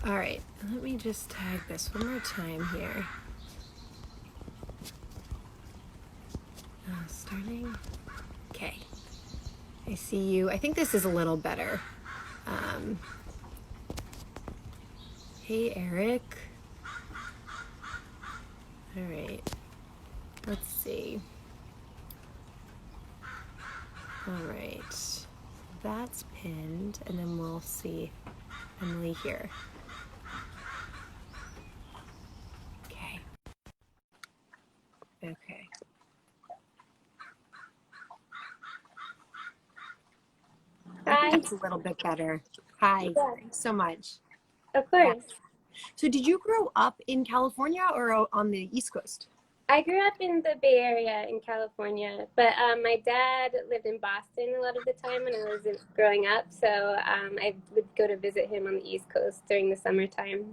All right, let me just tag this one more time here. Starting. Okay. I see you. I think this is a little better. Um, hey, Eric. All right. Let's see. All right. That's pinned, and then we'll see Emily here. Okay. Okay. I think Hi. that's a little bit better. Hi. Yeah, Thanks so much. of Yeah. course. So, did you grow up in California or on the East Coast? I grew up in the Bay Area in California, but my dad lived in Boston a lot of the time when I was growing up. So I would go to visit him on the East Coast during the summertime.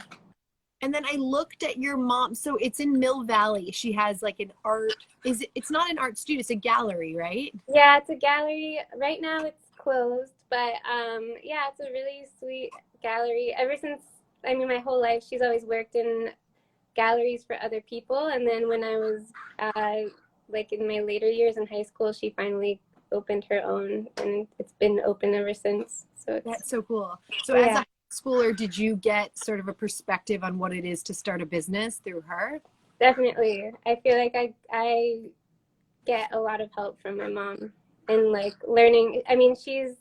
And then I looked at your mom. So it's in Mill Valley. She has like an art. It's not an art studio. It's a gallery, right? Yeah, it's a gallery. Right now it's closed, but yeah, it's a really sweet gallery. Ever since, I mean, my whole life, she's always worked in galleries for other people. And then when I was like in my later years in high school, she finally opened her own, and it's been open ever since. So it's That's so cool. So as a yeah, high schooler, did you get sort of a perspective on what it is to start a business through her? definitely. I feel like I get a lot of help from my mom and like learning. I mean, she's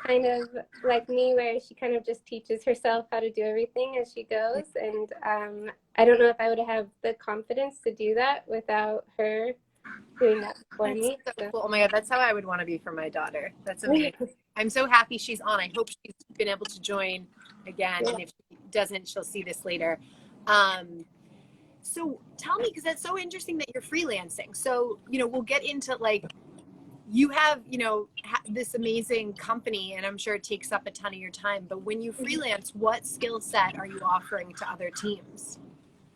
kind of like me where she kind of just teaches herself how to do everything as she goes, and I don't know if I would have the confidence to do that without her doing that for That's me. so So cool. Oh my God, that's how I would want to be for my daughter. That's amazing. I'm so happy she's on. I hope she's been able to join again. yeah. And if she doesn't, she'll see this later. Um, so tell me, because that's so interesting that you're freelancing. So, we'll get into like, you have, this amazing company, and I'm sure it takes up a ton of your time. But when you freelance, what skill set are you offering to other teams?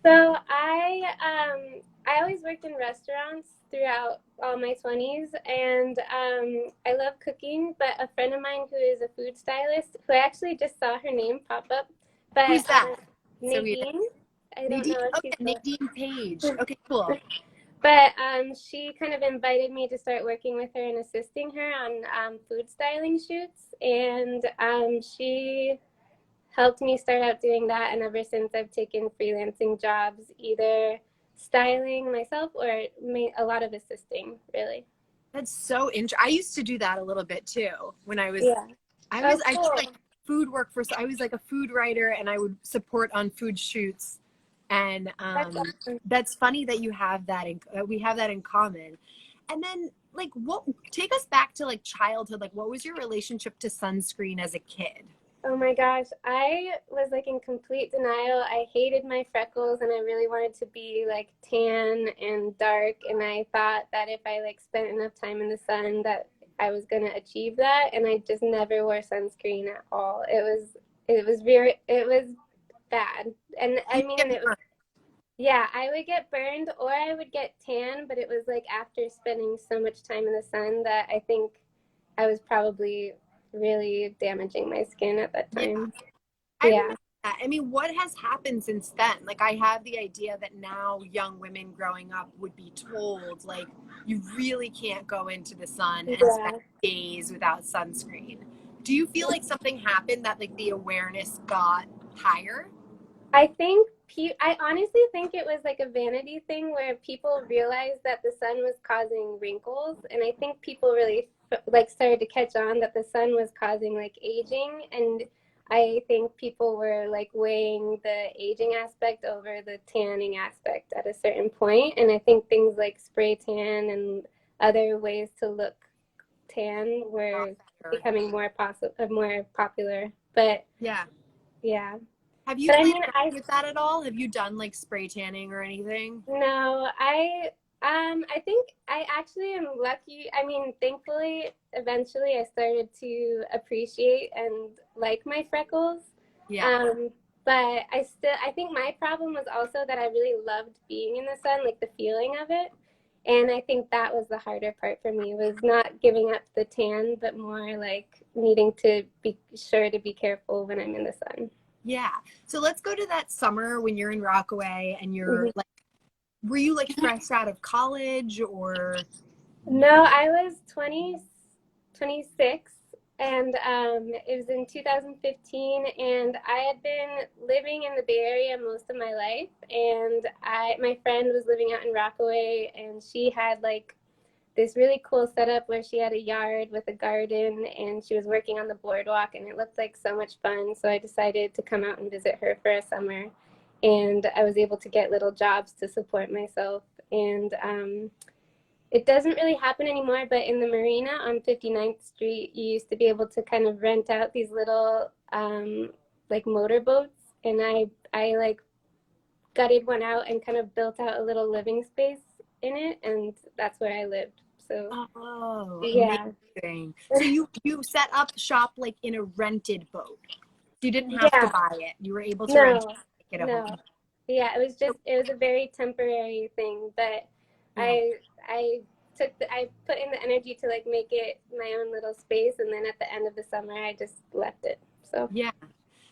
So I always worked in restaurants throughout all my 20s, and I love cooking. But a friend of mine who is a food stylist, who I actually just saw her name pop up, but Who's that? So weird. Nadine. I don't Nadine. know if Oh, she's yeah, Nadine Page. Okay, cool. but she kind of invited me to start working with her and assisting her on food styling shoots, and she helped me start out doing that. And ever since, I've taken freelancing jobs, either styling myself or a lot of assisting, really. That's so interesting. I used to do that a little bit too when Yeah. Oh, I did cool. like food work for, so I was like a food writer and I would support on food shoots. And That's awesome. that's funny that you have that we have that in common. And then like take us back to like childhood. Like what was your relationship to sunscreen as a kid? Oh my gosh, I was like in complete denial. I hated my freckles and I really wanted to be like tan and dark, and I thought that if I like spent enough time in the sun that I was going to achieve that, and I just never wore sunscreen at all. It was bad. And I You mean, get and it was, yeah, I would get burned or I would get tan, but it was like after spending so much time in the sun that I think I was probably really damaging my skin at that yeah, time. I Yeah. remember that. I mean, what has happened since then? Like, I have the idea that now young women growing up would be told, like, you really can't go into the sun and spend Yeah. days without sunscreen. Do you feel like something happened that, like, the awareness got higher? I think I honestly think it was like a vanity thing where people realized that the sun was causing wrinkles, and I think people really like started to catch on that the sun was causing like aging, and I think people were like weighing the aging aspect over the tanning aspect at a certain point, and I think things like spray tan and other ways to look tan were becoming more popular. But Yeah. yeah. Have you But I played mean, around with that at all? Have you done like spray tanning or anything? no, I think I actually am lucky. I mean, thankfully, eventually I started to appreciate and like my freckles. Yeah. Um, but I think my problem was also that I really loved being in the sun, like the feeling of it. And I think that was the harder part for me, was not giving up the tan, but more like needing to be sure to be careful when I'm in the sun. Yeah. So let's go to that summer when you're in Rockaway and you're Mhm. like, were you like fresh out of college or? No, I was 26, and it was in 2015, and I had been living in the Bay Area most of my life, and my friend was living out in Rockaway, and she had like this really cool setup where she had a yard with a garden, and she was working on the boardwalk, and it looked like so much fun. So I decided to come out and visit her for a summer, and I was able to get little jobs to support myself. And it doesn't really happen anymore, but in the marina on 59th Street, you used to be able to kind of rent out these little like motorboats, and I like gutted one out and kind of built out a little living space in it, and that's where I lived. So Oh, yeah, amazing. So you set up shop like in a rented boat. So you didn't have to yeah, buy it. You were able to rent no, it, get a no, home. yeah. It was a very temporary thing, but Yeah. I I put in the energy to like make it my own little space, and then at the end of the summer, I just left it. So Yeah.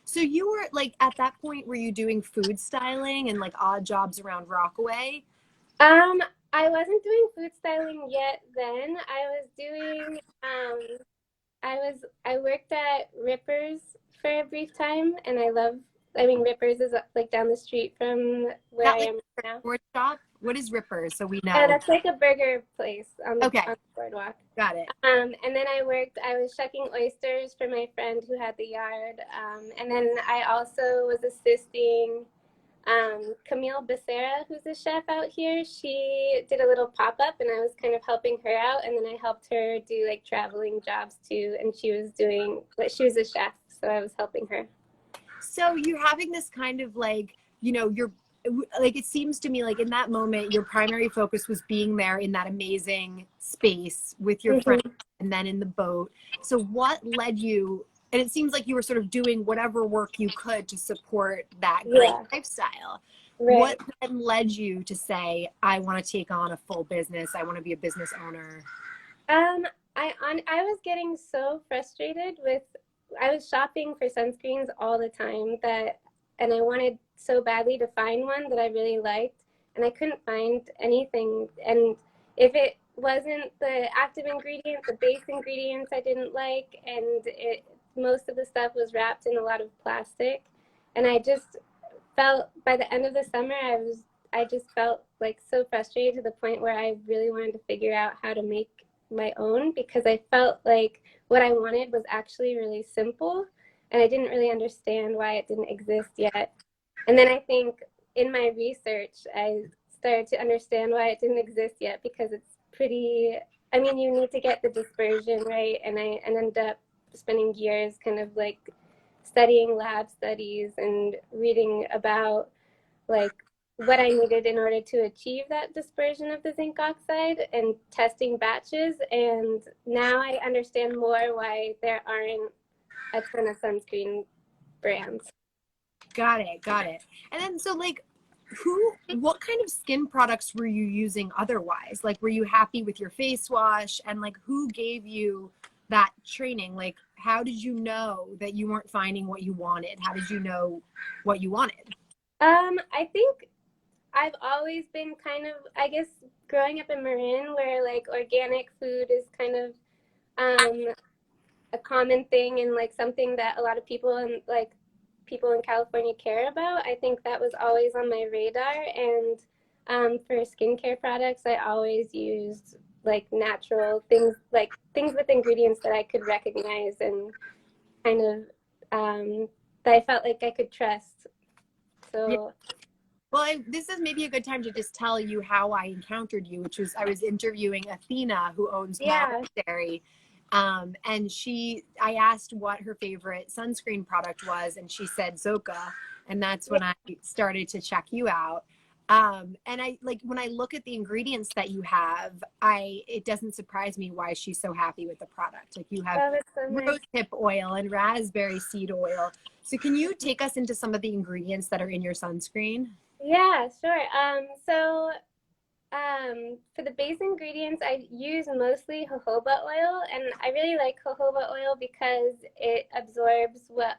So you were like at that point, were you doing food styling and like odd jobs around Rockaway? um, I wasn't doing food styling yet. Then I was doing I worked at Rippers for a brief time, and I mean, Rippers is like down the street from where That I like am now. board shop? What is Rippers? So we And know. that's like a burger place Okay, on the boardwalk. got it. And then I was shucking oysters for my friend who had the yard. And then I also was assisting Camille Becerra, who's a chef out here. She did a little pop up, and I was kind of helping her out. And then I helped her do like traveling jobs too. And she was a chef, so I was helping her. So you're having this kind of like, you're like, it seems to me like in that moment, your primary focus was being there in that amazing space with your friends Mm-hmm. and then in the boat. So what led you, and it seems like you were sort of doing whatever work you could to support that great Yeah, lifestyle. What right. then led you to say, I want to take on a full business, I want to be a business owner? Um, I was getting so frustrated with I was shopping for sunscreens all the time and I wanted so badly to find one that I really liked, and I couldn't find anything. And if it wasn't the active ingredient, the base ingredients I didn't like, and it most of the stuff was wrapped in a lot of plastic, and I just felt by the end of the summer I just felt like so frustrated to the point where I really wanted to figure out how to make my own, because I felt like what I wanted was actually really simple, and I didn't really understand why it didn't exist yet. And then I think in my research I started to understand why it didn't exist yet, because it's pretty, I mean, you need to get the dispersion right, and I ended up spending years kind of like studying lab studies and reading about like what I needed in order to achieve that dispersion of the zinc oxide and testing batches. And now I understand more why there aren't a ton of sunscreen brands. Got it, got it. And then so like what kind of skin products were you using otherwise? Like were you happy with your face wash, and like who gave you that training? Like how did you know that you weren't finding what you wanted? How did you know what you wanted? I think I've always been kind of, I guess, growing up in Marin, where like organic food is kind of um, a common thing and like something that a lot of people in California care about. I think that was always on my radar. And for skincare products, I always used like natural things, like things with ingredients that I could recognize and kind of that I felt like I could trust. Yeah. So Well, this is maybe a good time to just tell you how I encountered you, which was I was interviewing Athena, who owns yeah, Monastery. And I asked what her favorite sunscreen product was, and she said Zoka. And that's yeah, when I started to check you out. And I like when I look at the ingredients that you have, it doesn't surprise me why she's so happy with the product. Like you have that was so nice. rose hip oil and raspberry seed oil. So can you take us into some of the ingredients that are in your sunscreen? Yeah, sure. For the base ingredients, I use mostly jojoba oil, and I really like jojoba oil because it absorbs well.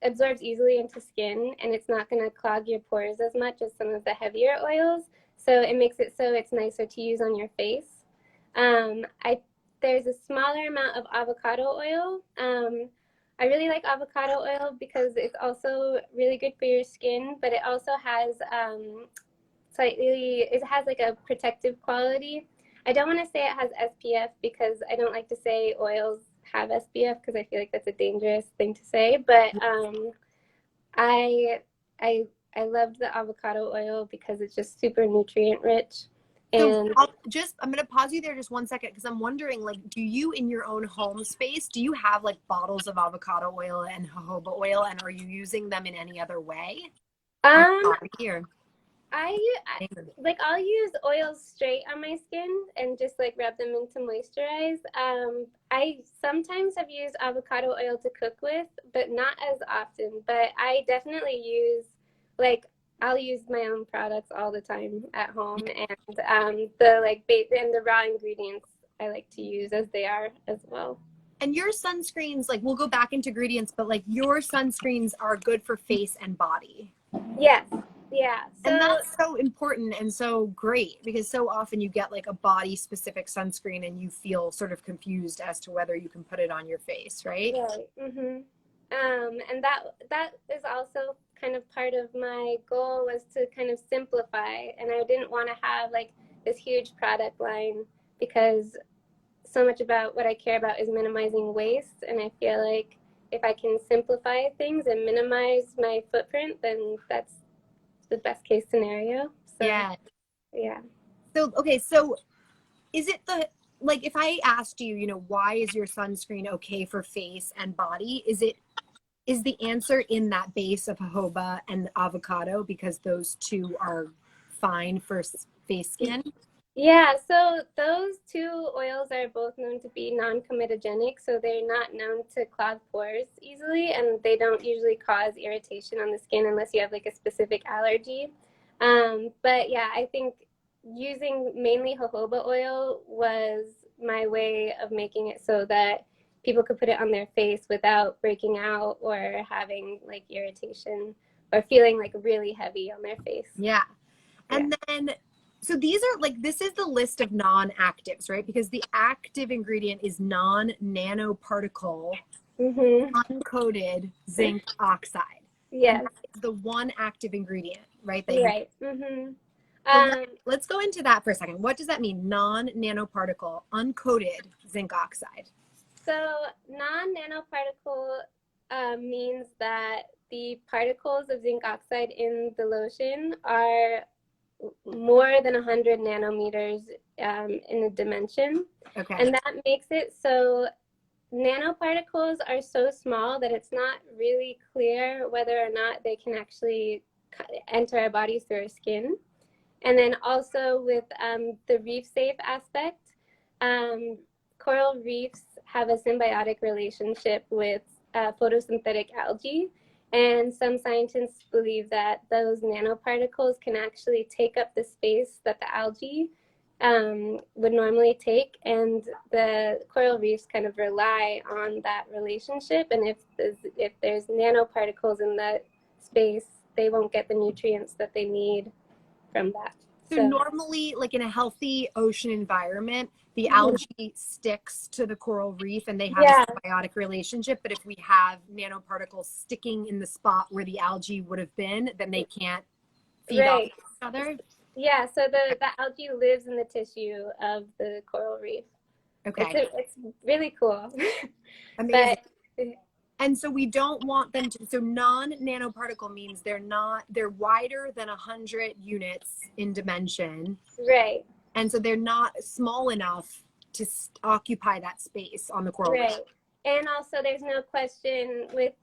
absorbs easily into skin, and it's not going to clog your pores as much as some of the heavier oils. So it makes it so it's nicer to use on your face. There's a smaller amount of avocado oil. I really like avocado oil because it's also really good for your skin, but it also has it has like a protective quality. I don't want to say it has SPF because I don't like to say oils have SPF because I feel like that's a dangerous thing to say. But I I I loved the avocado oil because it's just super nutrient rich. So And I'm going to pause you there just one second because I'm wondering, like, do you in your own home space, do you have like bottles of avocado oil and jojoba oil, and are you using them in any other way? Here. I like I'll use oils straight on my skin and just like rub them in to moisturize. I sometimes have used avocado oil to cook with, but not as often. But I definitely use like I'll use my own products all the time at home, and the raw ingredients I like to use as they are as well. And your sunscreens, like, we'll go back into ingredients, but like your sunscreens are good for face and body. Yes. Yeah. And that's so important and so great because so often you get like a body specific sunscreen and you feel sort of confused as to whether you can put it on your face, right? Right. And that is also kind of part of my goal was to kind of simplify, and I didn't want to have like this huge product line because so much about what I care about is minimizing waste, and I feel like if I can simplify things and minimize my footprint, then that's the best case scenario. So, yeah. So, okay, so is it like if I asked you, why is your sunscreen okay for face and body? Is the answer in that base of jojoba and avocado because those two are fine for face skin? Yeah, so those two oils are both known to be non-comedogenic, so they're not known to clog pores easily, and they don't usually cause irritation on the skin unless you have like a specific allergy. But yeah, I think using mainly jojoba oil was my way of making it so that people could put it on their face without breaking out or having like irritation or feeling like really heavy on their face. Yeah. And then, so these are like, this is the list of non-actives, right? Because the active ingredient is non-nanoparticle uncoated zinc oxide. Yes. That's the one active ingredient, right? Right. Let's go into that for a second. What does that mean? Non-nanoparticle uncoated zinc oxide. So non-nanoparticle means that the particles of zinc oxide in the lotion are more than 100 nanometers in a dimension. Okay. And that makes it so nanoparticles are so small that it's not really clear whether or not they can actually enter our bodies through our skin. And then also with the reef safe aspect, coral reefs have a symbiotic relationship with photosynthetic algae. And some scientists believe that those nanoparticles can actually take up the space that the algae would normally take. And the coral reefs kind of rely on that relationship. And if there's nanoparticles in that space, they won't get the nutrients that they need from that. So normally, like in a healthy ocean environment, the algae sticks to the coral reef and they have a symbiotic relationship. But if we have nanoparticles sticking in the spot where the algae would have been, then they can't feed off each other. Yeah, so the algae lives in the tissue of the coral reef. Okay. It's really cool. Amazing. And so we don't want them to, so non-nanoparticle means they're wider than 100 units in dimension. Right. And so they're not small enough to occupy that space on the coral reef. Right. And also there's no question with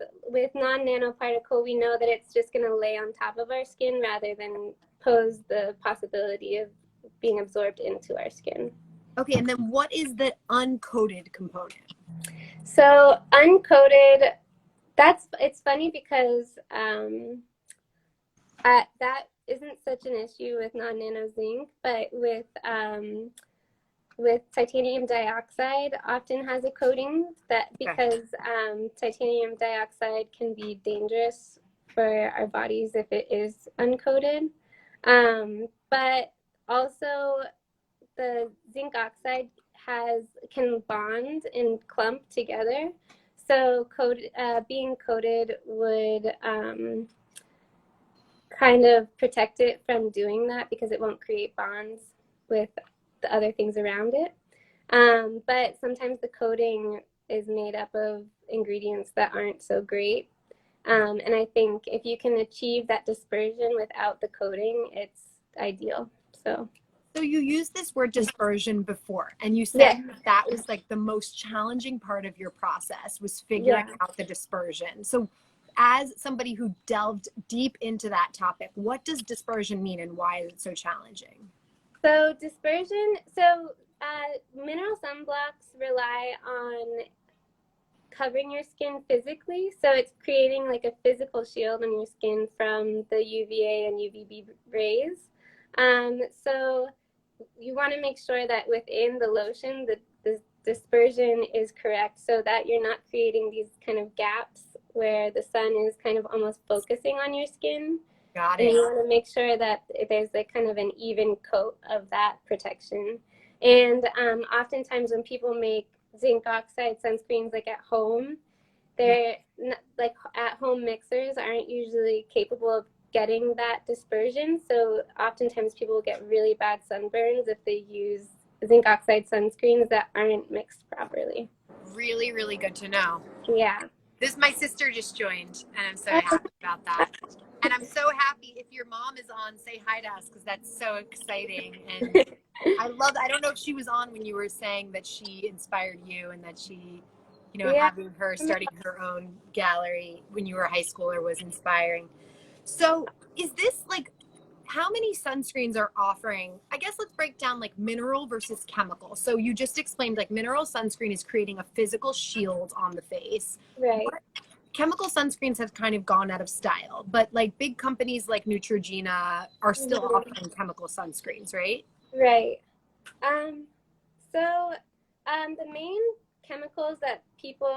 non-nanoparticle, we know that it's just going to lay on top of our skin rather than pose the possibility of being absorbed into our skin. Okay, and then what is the uncoated component? So uncoated, it's funny because that isn't such an issue with non-nano zinc, but with with titanium dioxide often has a coating that because titanium dioxide can be dangerous for our bodies if it is uncoated. But also the zinc oxide can bond and clump together. So being coated would kind of protect it from doing that because it won't create bonds with the other things around it. But sometimes the coating is made up of ingredients that aren't so great. And I think if you can achieve that dispersion without the coating, it's ideal. So you used this word dispersion before, and you said yeah. that was like the most challenging part of your process was figuring out the dispersion. So as somebody who delved deep into that topic, what does dispersion mean and why is it so challenging? So dispersion, mineral sunblocks rely on covering your skin physically. So it's creating like a physical shield on your skin from the UVA and UVB rays. So you want to make sure that within the lotion, the dispersion is correct so that you're not creating these kind of gaps where the sun is kind of almost focusing on your skin. Got it. And you want to make sure that there's like kind of an even coat of that protection. And oftentimes when people make zinc oxide sunscreens like at home, they're not, like at home mixers aren't usually capable of getting that dispersion. So oftentimes people get really bad sunburns if they use zinc oxide sunscreens that aren't mixed properly. Really, really good to know. Yeah. My sister just joined, and I'm so happy about that. And I'm so happy if your mom is on, say hi to us because that's so exciting. And I don't know if she was on when you were saying that she inspired you and that she, having her starting her own gallery when you were high schooler was inspiring. So is this like, how many sunscreens are offering? I guess let's break down like mineral versus chemical. So you just explained like mineral sunscreen is creating a physical shield on the face. Right. Chemical sunscreens have kind of gone out of style, but like big companies like Neutrogena are still offering chemical sunscreens, right? Right. The main chemicals that people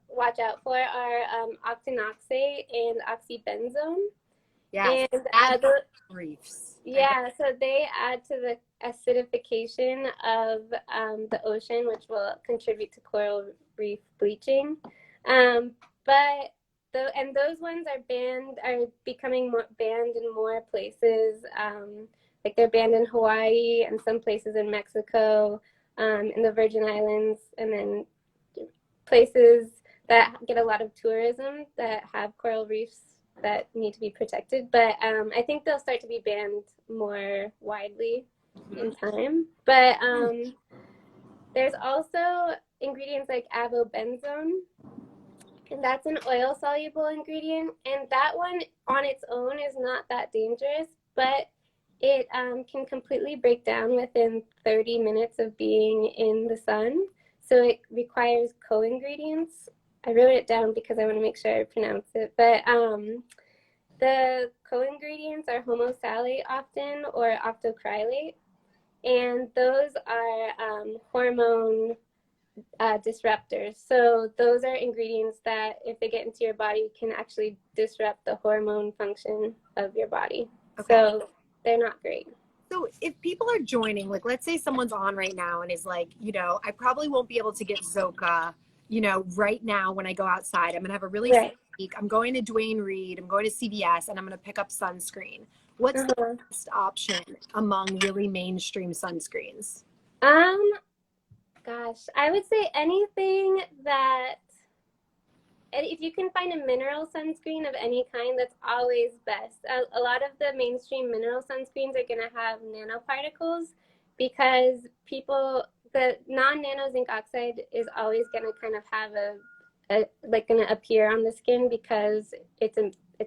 watch out for are octinoxate and oxybenzone. Yeah, and reefs. So they add to the acidification of the ocean, which will contribute to coral reef bleaching. But those ones are becoming banned in more places. Like they're banned in Hawaii and some places in Mexico, in the Virgin Islands, and then places that get a lot of tourism that have coral reefs that need to be protected. But I think they'll start to be banned more widely in time. But there's also ingredients like avobenzone, and that's an oil-soluble ingredient. And that one on its own is not that dangerous, but it can completely break down within 30 minutes of being in the sun. So it requires co-ingredients. I wrote it down because I want to make sure I pronounce it. But the co-ingredients are homosalate often or octocrylate. And those are hormone disruptors. So those are ingredients that if they get into your body can actually disrupt the hormone function of your body. Okay. So they're not great. So if people are joining, like let's say someone's on right now and is like, I probably won't be able to get Zoka, right now when I go outside. I'm going to have a really sick week. I'm going to Duane Reade. I'm going to CVS and I'm going to pick up sunscreen. What's the best option among really mainstream sunscreens? Gosh, I would say anything that, if you can find a mineral sunscreen of any kind, that's always best. A lot of the mainstream mineral sunscreens are going to have nanoparticles because the non-nano zinc oxide is always going to kind of have going to appear on the skin because it's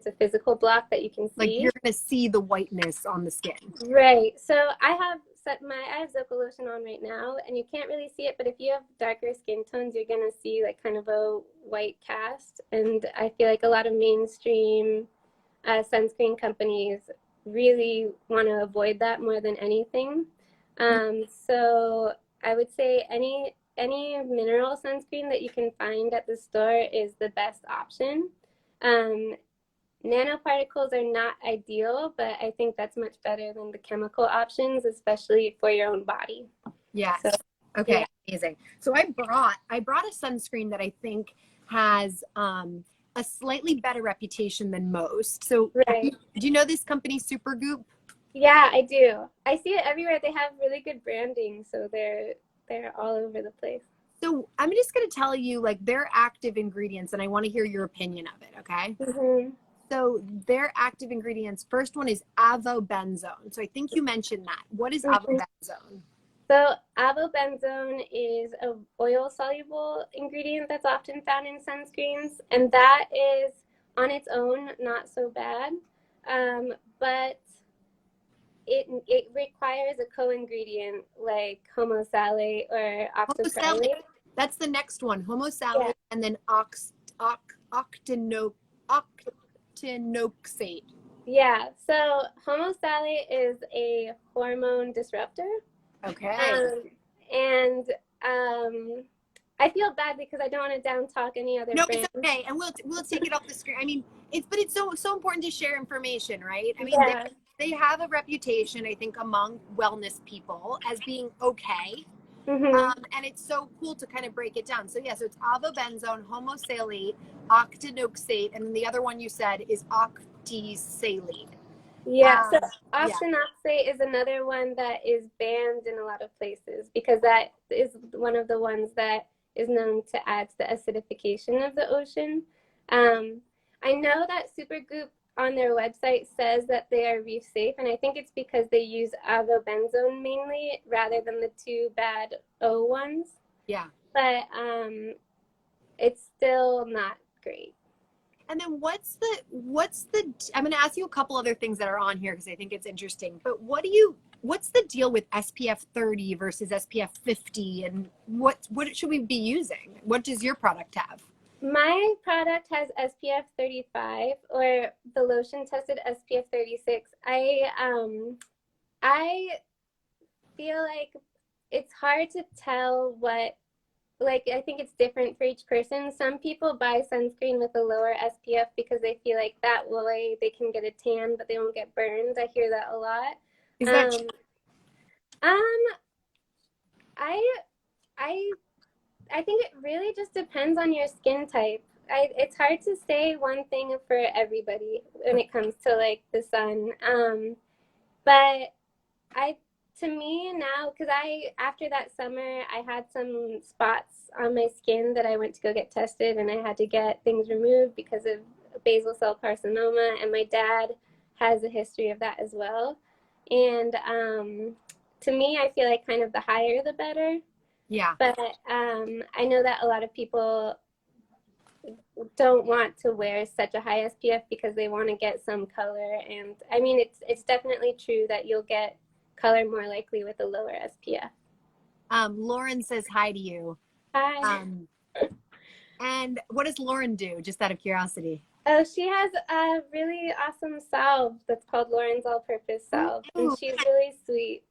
a physical block that you can see. Like you're going to see the whiteness on the skin. Right. So I have Zoka lotion on right now, and you can't really see it, but if you have darker skin tones, you're going to see like kind of a white cast. And I feel like a lot of mainstream sunscreen companies really want to avoid that more than anything. So I would say any mineral sunscreen that you can find at the store is the best option. Um, Nanoparticles are not ideal, but I think that's much better than the chemical options, especially for your own body. Yes. So, Okay. yeah. Amazing. So I brought a sunscreen that I think has a slightly better reputation than most. So Right. do you know this company Supergoop? Yeah, I do. I see it everywhere. They have really good branding, so they're all over the place. So I'm just going to tell you like their active ingredients, and I want to hear your opinion of it. Okay. Mm-hmm. So their active ingredients, first one is avobenzone. So I think you mentioned that. What is Mm-hmm. avobenzone? So avobenzone is a oil-soluble ingredient that's often found in sunscreens, and that is on its own not so bad, but it requires a co-ingredient like homosalate or Homosalate. oxocrylate. That's the next one. Yeah. Homosalate and then octinoxate. Yeah. So homosalate is a hormone disruptor. Okay. Um, and I feel bad because I don't want to down talk any other No, it's brands. okay, and we'll take it off the screen. I mean, it's so important to share information, right? I mean, Yeah. they have a reputation, I think, among wellness people as being okay. Mm-hmm. And it's so cool to kind of break it down. So yeah, so it's avobenzone, homosalate, octinoxate, and then the other one you said is octisalate. Yeah. So Yeah. octinoxate is another one that is banned in a lot of places because that is one of the ones that is known to add to the acidification of the ocean. Um, I know that Supergoop on their website says that they are reef safe, and I think it's because they use avobenzone mainly rather than the two bad O ones. Yeah. But it's still not great. And then what's the I'm going to ask you a couple other things that are on here because I think it's interesting. But what's the deal with SPF 30 versus SPF 50 and what should we be using? What does your product have? My product has SPF 35 or the lotion tested SPF 36. I feel like it's hard to tell what, like, I think it's different for each person. Some people buy sunscreen with a lower SPF because they feel like that way they can get a tan but they won't get burned. I hear that a lot. Is that Um, I I I think it really just depends on your skin type. It's hard to say one thing for everybody when it comes to like the sun. But I, to me now, because after that summer, I had some spots on my skin that I went to go get tested, and I had to get things removed because of basal cell carcinoma, and my dad has a history of that as well. And to me, I feel like kind of the higher the better. Yeah. But I know that a lot of people don't want to wear such a high SPF because they want to get some color. And I mean, it's definitely true that you'll get color more likely with a lower SPF. Lauren says hi to you. Hi. And what does Lauren do? Just out of curiosity. Oh, she has a really awesome salve that's called Lauren's All-Purpose Salve, and Ooh, she's really sweet.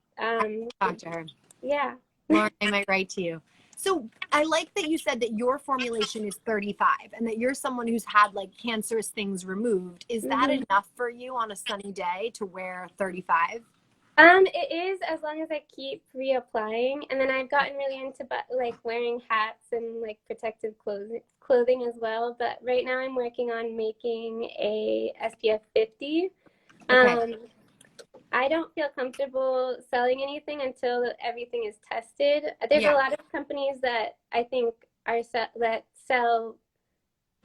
talk to her. Yeah. Lauren, I might write to you. So I like that you said that your formulation is 35 and that you're someone who's had like cancerous things removed. Is that enough for you on a sunny day to wear 35? It is as long as I keep reapplying, and then I've gotten really into like wearing hats and like protective clothing as well. But right now I'm working on making a SPF 50. Okay. I don't feel comfortable selling anything until everything is tested. There's a lot of companies that I think that sell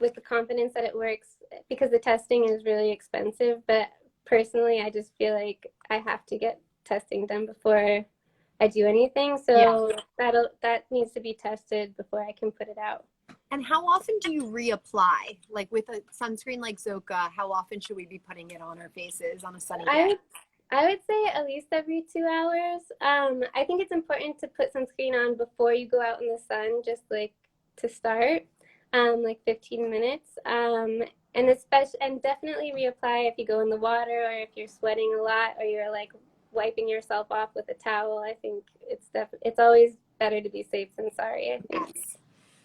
with the confidence that it works because the testing is really expensive. But personally, I just feel like I have to get testing done before I do anything. So that needs to be tested before I can put it out. And how often do you reapply? Like with a sunscreen like Zoka, how often should we be putting it on our faces on a sunny day? I would say at least every 2 hours. I think it's important to put sunscreen on before you go out in the sun, just like to start, like 15 minutes. And definitely reapply if you go in the water or if you're sweating a lot or you're like wiping yourself off with a towel. I think it's always better to be safe than sorry, I think. Yes.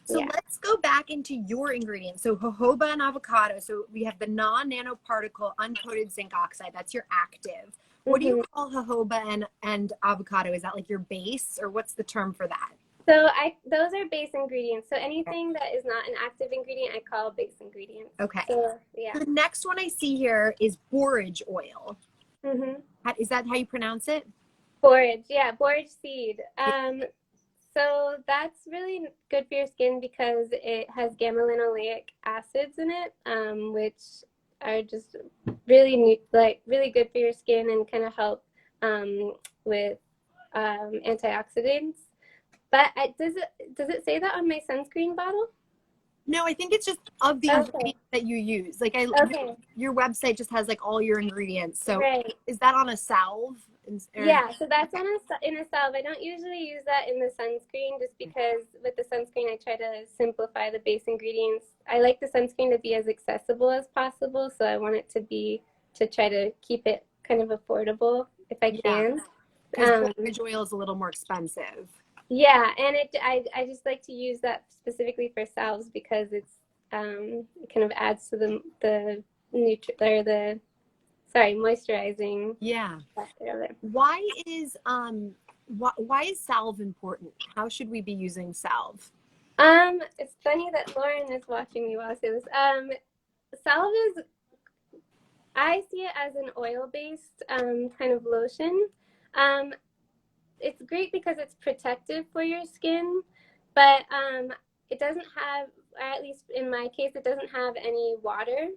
So Yeah. let's go back into your ingredients. So jojoba and avocado. So we have the non-nanoparticle uncoated zinc oxide. That's your active. What do you call jojoba and avocado? Is that like your base, or what's the term for that? So those are base ingredients. So anything that is not an active ingredient, I call base ingredients. Okay. So yeah. The next one I see here is borage oil. Is that how you pronounce it? Borage, yeah, borage seed. So that's really good for your skin because it has gamma-linoleic acids in it, which are just really really good for your skin and kind of help with antioxidants. But does it say that on my sunscreen bottle? No, I think it's just of the ingredients that you use. Like your website just has like all your ingredients. So is that on a salve? Yeah, so that's in a salve. I don't usually use that in the sunscreen just because with the sunscreen I try to simplify the base ingredients. I like the sunscreen to be as accessible as possible, so I want it to try to keep it kind of affordable if I can. Because borage oil is a little more expensive. Yeah, and I just like to use that specifically for salves because it kind of adds to the moisturizing. Yeah. Factor of it. Why is salve important? How should we be using salve? It's funny that Lauren is watching me while I say this. Salve is, I see it as an oil-based kind of lotion. It's great because it's protective for your skin, but it doesn't have, or at least in my case, it doesn't have any water.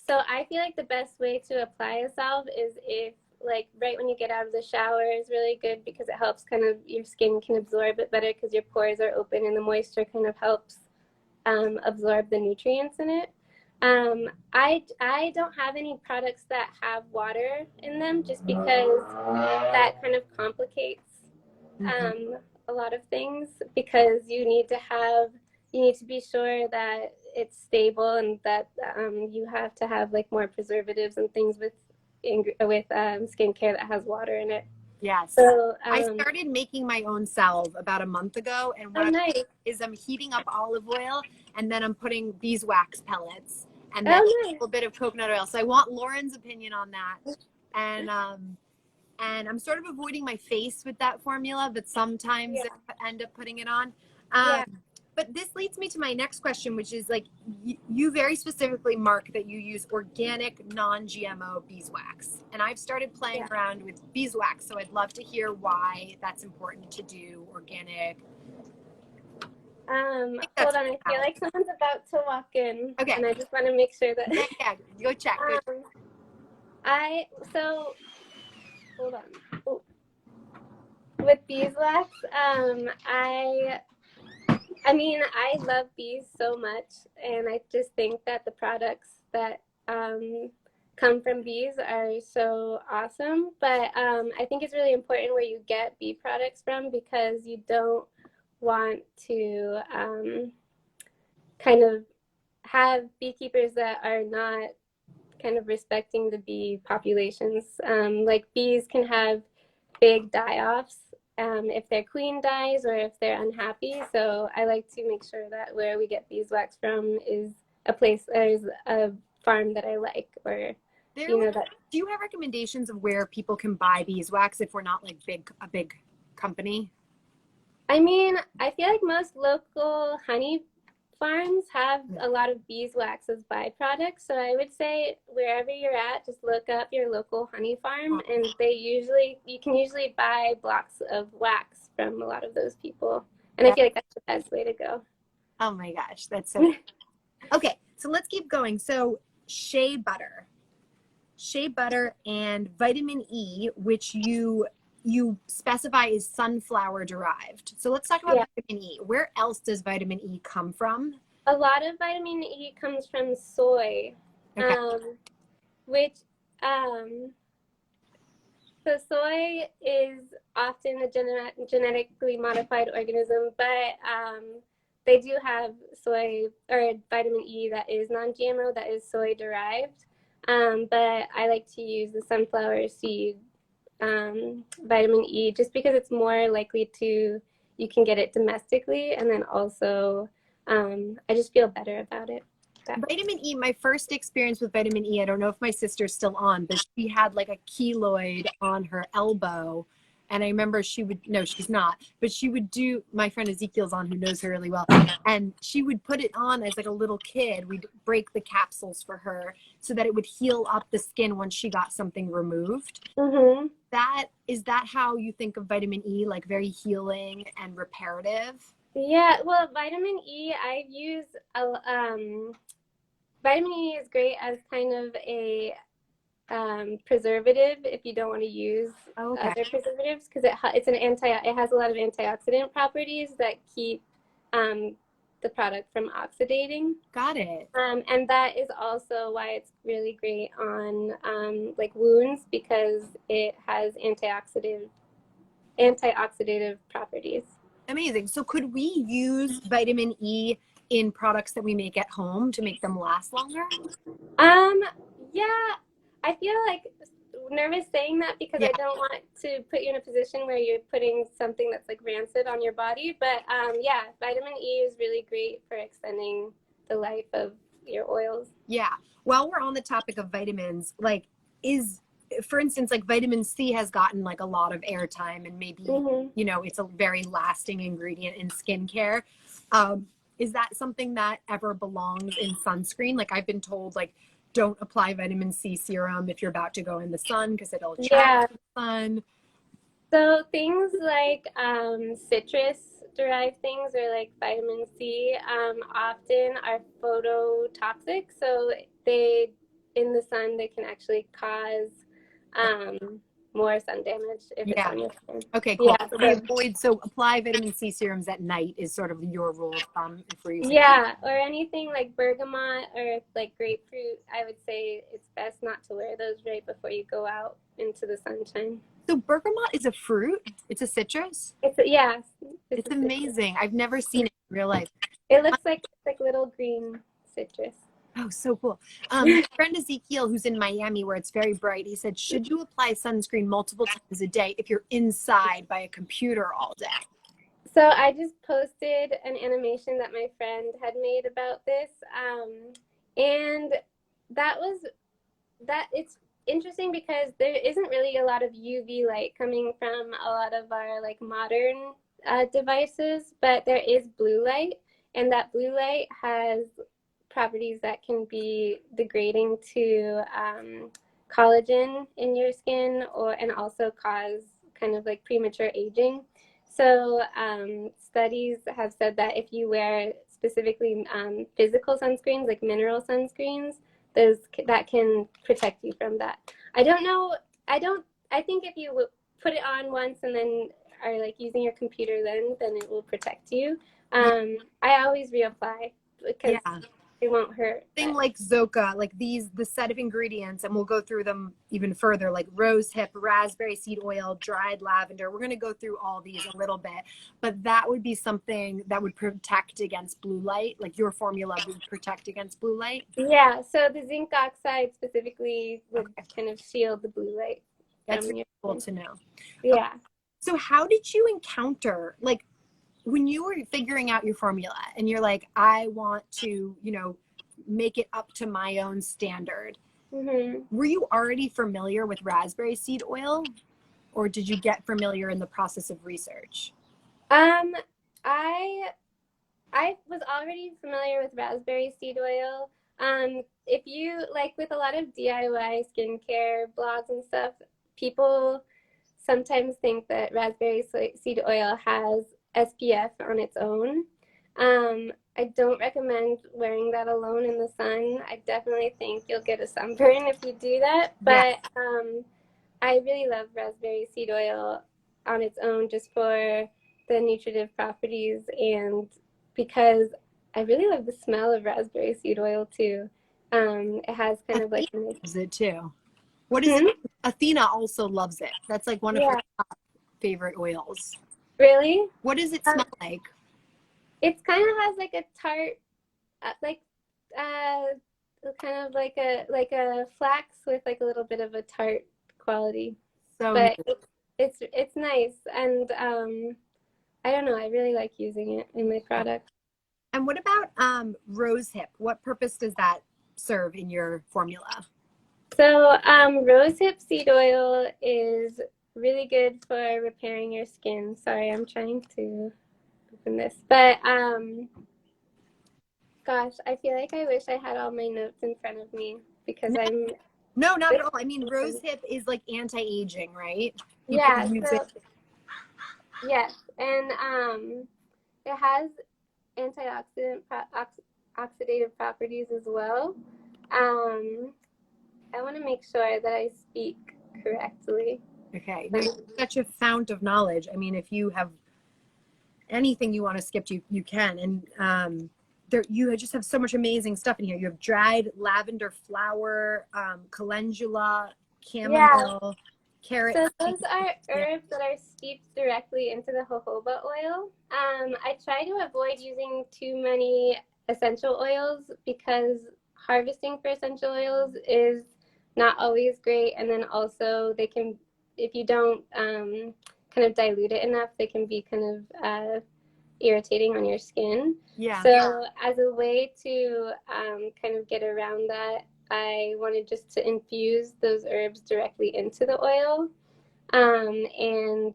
So I feel like the best way to apply a salve is if, like, right when you get out of the shower is really good because it helps kind of, your skin can absorb it better because your pores are open and the moisture kind of helps absorb the nutrients in it. I don't have any products that have water in them just because that kind of complicates a lot of things because you need to be sure that it's stable and that you have to have like more preservatives and things with skincare that has water in it. Yes. So I started making my own salve about a month ago, and what I'm doing is I'm heating up olive oil, and then I'm putting beeswax pellets, and then a little bit of coconut oil. So I want Lauren's opinion on that, and I'm sort of avoiding my face with that formula, but sometimes I end up putting it on. But this leads me to my next question, which is like you very specifically mark that you use organic, non-GMO beeswax. And I've started playing around with beeswax, so I'd love to hear why that's important to do organic. Hold on, I feel like someone's about to walk in. Okay. And I just want to make sure that. Yeah, go check. Hold on. Ooh. With beeswax, I mean, I love bees so much, and I just think that the products that come from bees are so awesome. But I think it's really important where you get bee products from because you don't want to kind of have beekeepers that are not kind of respecting the bee populations. Like bees can have big die-offs if their queen dies or if they're unhappy. So I like to make sure that where we get beeswax from is a farm that I like, or that. Do you have recommendations of where people can buy beeswax if we're not like a big company? I mean, I feel like most local honey farms have a lot of beeswax as byproducts. So I would say wherever you're at, just look up your local honey farm, and you can usually buy blocks of wax from a lot of those people. And I feel like that's the best way to go. Oh my gosh, that's so okay. So let's keep going. So shea butter and vitamin E, which you specify is sunflower derived. So let's talk about vitamin E. Where else does vitamin E come from? A lot of vitamin E comes from soy, which so soy is often a genetically modified organism, but they do have soy or vitamin E that is non-GMO, that is soy derived. But I like to use the sunflower seed vitamin E just because it's more likely to you can get it domestically, and then also I just feel better about it. Vitamin E, my first experience with vitamin E, I don't know if my sister's still on, but she had like a keloid on her elbow. And I remember she would, no, she's not, but she would do, my friend Ezekiel's on, who knows her really well. And she would put it on as like a little kid. We'd break the capsules for her so that it would heal up the skin once she got something removed. Mm-hmm. Is that how you think of vitamin E, like very healing and reparative? Yeah, well, vitamin E, I use vitamin E is great as kind of a preservative if you don't want to use other preservatives, because it has a lot of antioxidant properties that keep the product from oxidating. Got it. And that is also why it's really great on like wounds, because it has antioxidative properties. Amazing. So could we use vitamin E in products that we make at home to make them last longer? Yeah, I feel like nervous saying that because I don't want to put you in a position where you're putting something that's like rancid on your body. But yeah, vitamin E is really great for extending the life of your oils. Yeah. While we're on the topic of vitamins, like for instance, like vitamin C has gotten like a lot of airtime, and maybe, you know, it's a very lasting ingredient in skincare. Is that something that ever belongs in sunscreen? Like I've been told, like, don't apply vitamin C serum if you're about to go in the sun because it'll trap the sun. So things like citrus derived things, or like vitamin C, often are phototoxic. So in the sun, they can actually cause more sun damage if it's on your skin. Okay, cool. So apply vitamin C serums at night is sort of your rule of thumb if we're using or anything like bergamot or like grapefruit, I would say it's best not to wear those right before you go out into the sunshine. So bergamot is a fruit? It's a citrus? It's amazing. I've never seen it in real life. It looks like little green citrus. Oh, so cool. My friend Ezekiel, who's in Miami where it's very bright, he said, should you apply sunscreen multiple times a day if you're inside by a computer all day? So I just posted an animation that my friend had made about this. And it's interesting because there isn't really a lot of UV light coming from a lot of our like modern devices, but there is blue light, and that blue light has properties that can be degrading to collagen in your skin, and also cause kind of like premature aging. So studies have said that if you wear specifically physical sunscreens, like mineral sunscreens, that can protect you from that. I think if you put it on once and then are like using your computer, then it will protect you. I always reapply because it won't hurt. Thing like Zoka, like the set of ingredients, and we'll go through them even further, like rose hip, raspberry seed oil, dried lavender. We're going to go through all these a little bit, but that would be something that would protect against blue light. Like your formula would protect against blue light. Yeah, so the zinc oxide specifically would kind of shield the blue light. That's really cool to know. Yeah. So how did you encounter, like, when you were figuring out your formula and you're like, I want to, you know, make it up to my own standard. Were you already familiar with raspberry seed oil, or did you get familiar in the process of research? I was already familiar with raspberry seed oil. If you like, with a lot of DIY skincare blogs and stuff, people sometimes think that raspberry seed oil has SPF on its own. I don't recommend wearing that alone in the sun. I definitely think you'll get a sunburn if you do that. But I really love raspberry seed oil on its own, just for the nutritive properties, and because I really love the smell of raspberry seed oil too. It has kind of like loves it too. What is it? Athena also loves it. That's like one of her top favorite oils. Really? What does it smell like? It kind of has like a tart, kind of like a flax with like a little bit of a tart quality. So but it's nice, and I don't know. I really like using it in my product. And what about rosehip? What purpose does that serve in your formula? So rosehip seed oil is really good for repairing your skin. Sorry, I'm trying to open this. But gosh, I feel like I wish I had all my notes in front of me because I'm No, not at all. I mean, rosehip is like anti-aging, right? People yeah, use so it. yes, and it has oxidative properties as well. Um, I want to make sure that I speak correctly. Okay. No, you're such a fount of knowledge. I mean, if you have anything you want to skip, you can. And there, you just have so much amazing stuff in here. You have dried lavender flower, calendula, Yeah. chamomile, carrot So seed. those are herbs that are steeped directly into the jojoba oil. I try to avoid using too many essential oils because harvesting for essential oils is not always great. And then also they can, if you don't kind of dilute it enough, they can be kind of irritating on your skin. Yeah. So as a way to kind of get around that, I wanted just to infuse those herbs directly into the oil. And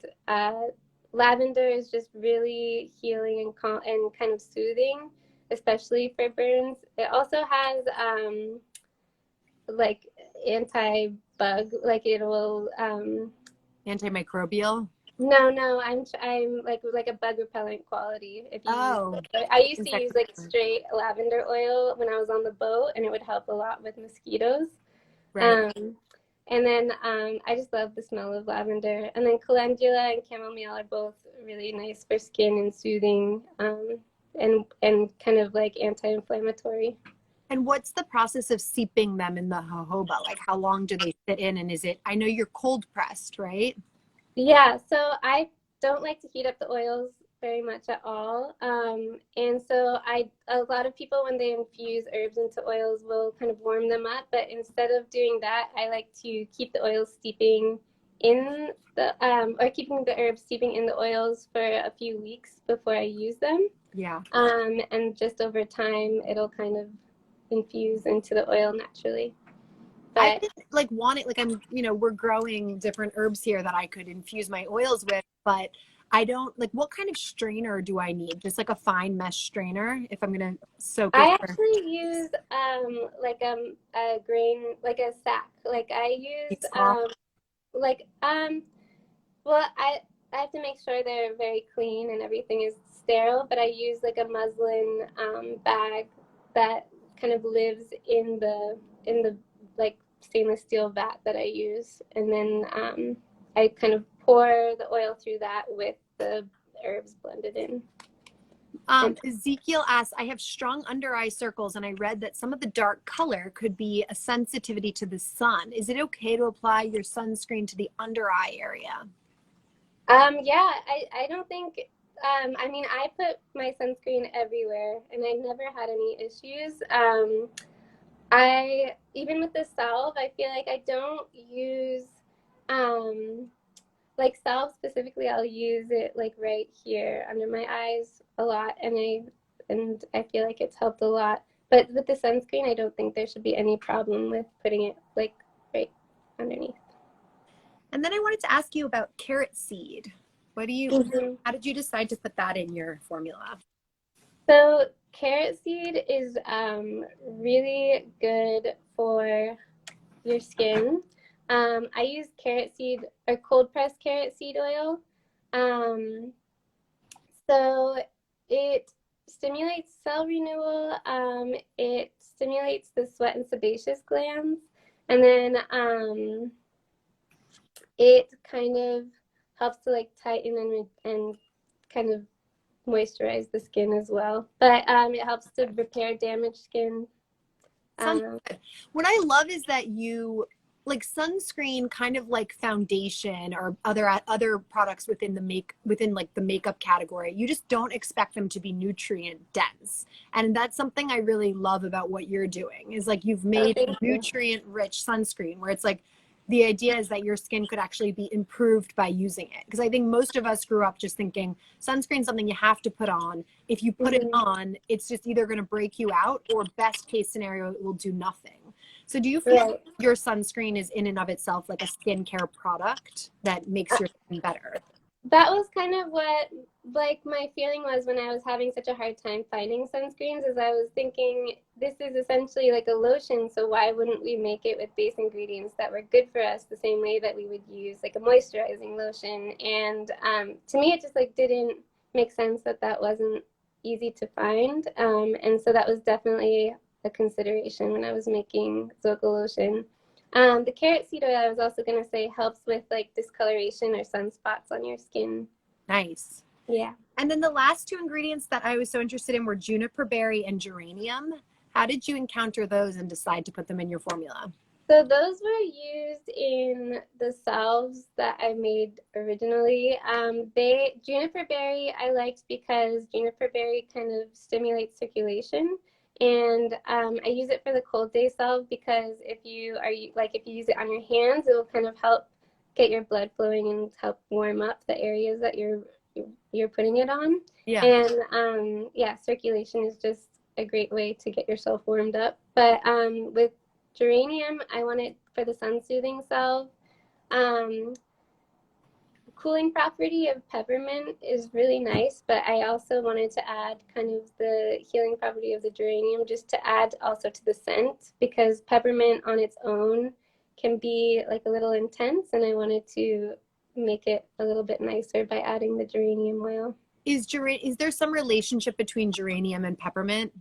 lavender is just really healing and kind of soothing, especially for burns. It also has like anti-bug, like it will Antimicrobial. no, I'm like a bug repellent quality. If you Oh, I used to use insect like repellent. straight lavender oil when I was on the boat, and it would help a lot with mosquitoes. Right. Um, and then I just love the smell of lavender. And then calendula and chamomile are both really nice for skin and soothing, and kind of like anti-inflammatory. And what's the process of seeping them in the jojoba? Like, how long do they sit in? And is it, I know you're cold pressed, right? Yeah, so I don't like to heat up the oils very much at all. And so a lot of people when they infuse herbs into oils will kind of warm them up, but instead of doing that, I like to keep the oils steeping in the, or keeping the herbs steeping in the oils for a few weeks before I use them. Yeah. And just over time, it'll kind of infuse into the oil naturally. I But did like want it, like I'm, we're growing different herbs here that I could infuse my oils with, but I don't like what kind of strainer do I need? Just like a fine mesh strainer if I'm gonna soak it I for actually use like a grain like a sack. Like I use cloth. like well I have to make sure they're very clean and everything is sterile, but I use like a muslin bag that kind of lives in the like stainless steel vat that I use, and then I kind of pour the oil through that with the herbs blended in. And Ezekiel asks, I have strong under eye circles and I read that some of the dark color could be a sensitivity to the sun. Is it okay to apply your sunscreen to the under eye area? Yeah, I don't think, I mean, I put my sunscreen everywhere and I never had any issues. Even with the salve, I feel like I don't use, like salve specifically, I'll use it like right here under my eyes a lot. And I feel like it's helped a lot. But with the sunscreen, I don't think there should be any problem with putting it like right underneath. And then I wanted to ask you about carrot seed. How did you decide to put that in your formula? So carrot seed is really good for your skin. I use carrot seed or cold pressed carrot seed oil. Um, so it stimulates cell renewal. It stimulates the sweat and sebaceous glands, and then it kind of helps to like tighten and kind of moisturize the skin as well. But it helps to repair damaged skin. Sounds good. What I love is that you like sunscreen, kind of like foundation or other products within like the makeup category. You just don't expect them to be nutrient dense, and that's something I really love about what you're doing. Is like you've made a nutrient rich sunscreen where it's like the idea is that your skin could actually be improved by using it. Because I think most of us grew up just thinking sunscreen is something you have to put on. If you put it on, it's just either going to break you out or best case scenario, it will do nothing. So do you feel your sunscreen is in and of itself like a skincare product that makes your skin better? That was kind of what like my feeling was when I was having such a hard time finding sunscreens, is I was thinking this is essentially like a lotion, so why wouldn't we make it with base ingredients that were good for us the same way that we would use like a moisturizing lotion? And to me it just like didn't make sense that that wasn't easy to find, and so that was definitely a consideration when I was making Zoca lotion. The carrot seed oil, I was also going to say, helps with like discoloration or sunspots on your skin. Nice. Yeah. And then the last two ingredients that I was so interested in were juniper berry and geranium. How did you encounter those and decide to put them in your formula? So those were used in the salves that I made originally. Juniper berry I liked because juniper berry kind of stimulates circulation. And I use it for the cold day salve because if you use it on your hands, it will kind of help get your blood flowing and help warm up the areas that you're putting it on. Yeah. And circulation is just a great way to get yourself warmed up. But with geranium, I want it for the sun soothing salve. Cooling property of peppermint is really nice, but I also wanted to add kind of the healing property of the geranium just to add also to the scent, because peppermint on its own can be like a little intense, and I wanted to make it a little bit nicer by adding the geranium oil. Is there some relationship between geranium and peppermint?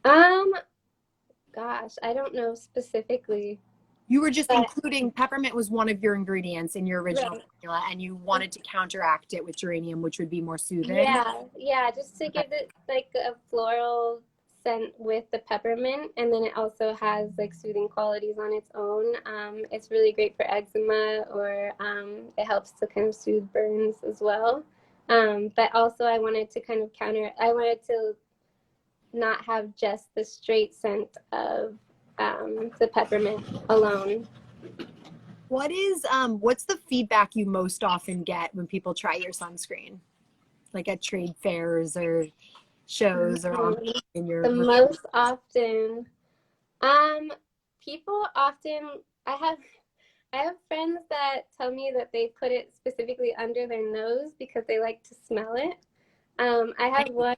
Gosh, I don't know specifically. You were just including peppermint was one of your ingredients in your original Right. formula, and you wanted to counteract it with geranium, which would be more soothing. Yeah, just to give it like a floral scent with the peppermint, and then it also has like soothing qualities on its own. It's really great for eczema, or it helps to kind of soothe burns as well. But also I wanted to kind of I wanted to not have just the straight scent of the peppermint alone. What's the feedback you most often get when people try your sunscreen, like at trade fairs or shows or in your? The most often, people often, I have friends that tell me that they put it specifically under their nose because they like to smell it. I have one,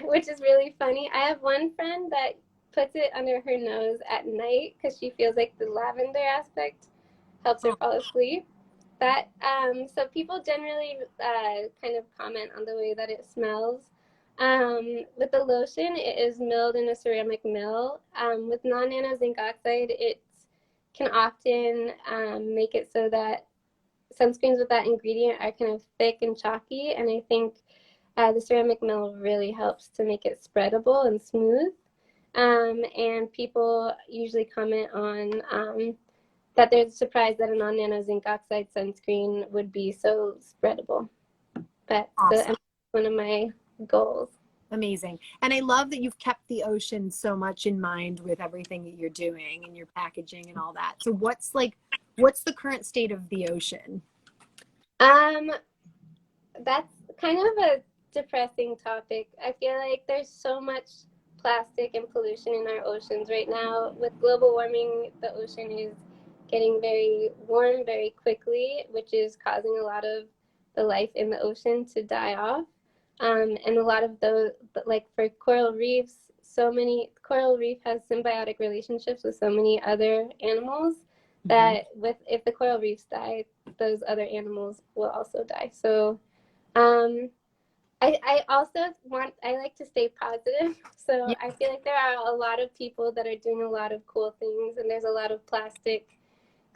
which is really funny. I have one friend that puts it under her nose at night because she feels like the lavender aspect helps her fall asleep. So people generally kind of comment on the way that it smells. With the lotion, it is milled in a ceramic mill. With non-nano zinc oxide, it can often make it so that sunscreens with that ingredient are kind of thick and chalky, and I think the ceramic mill really helps to make it spreadable and smooth. And people usually comment on that they're surprised that a non-nano zinc oxide sunscreen would be so spreadable. But Awesome. that's one of my goals. Amazing. And I love that you've kept the ocean so much in mind with everything that you're doing and your packaging and all that. So what's the current state of the ocean? That's kind of a depressing topic. I feel like there's so much plastic and pollution in our oceans right now. With global warming, the ocean is getting very warm very quickly, which is causing a lot of the life in the ocean to die off. And a lot of those, like for coral reefs, coral reef has symbiotic relationships with so many other animals that if the coral reefs die, those other animals will also die. So I also I like to stay positive. So I feel like there are a lot of people that are doing a lot of cool things, and there's a lot of plastic